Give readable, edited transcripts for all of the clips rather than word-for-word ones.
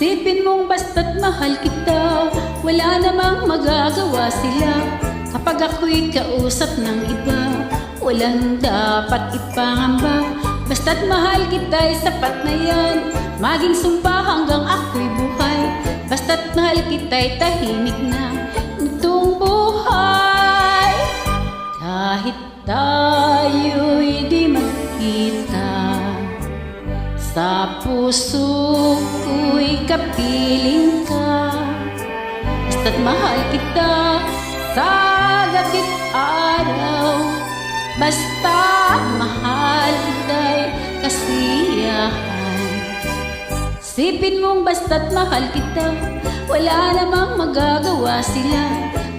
Isipin mong basta't mahal kita, wala namang magagawa sila. Kapag ako'y kausap ng iba, walang dapat ipangamba. Basta't mahal kita'y sapat na yan, maging sumpa hanggang ako'y buhay. Basta't mahal kita'y tahimik na nitong buhay. Kahit tayo'y di magkita, sa puso ko'y kapiling ka. Basta't mahal kita sa gabi't araw, basta mahal kita'y kasiyahan. Sipin mong basta't mahal kita, wala namang magagawa sila.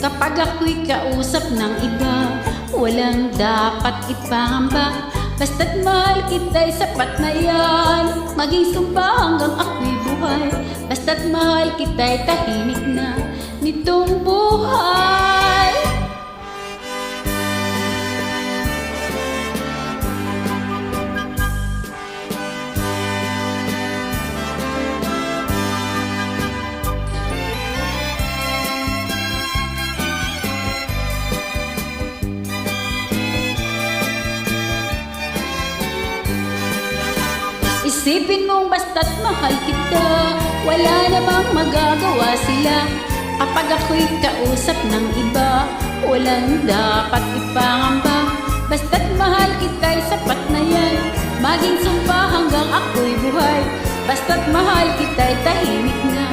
Kapag ako'y kausap ng iba, walang dapat ipangamba. Basta't mahal kita'y sapat na yan, maging sumpa hanggang ako'y buhay. Basta't mahal kita'y tahimik na nitong buhay. Isipin mong basta't mahal kita, wala namang magagawa sila. Kapag ako'y kausap ng iba, walang dapat ipangamba. Basta't mahal kita'y sapat na yan, maging sumpa hanggang ako'y buhay. Basta't mahal kita'y tahimik na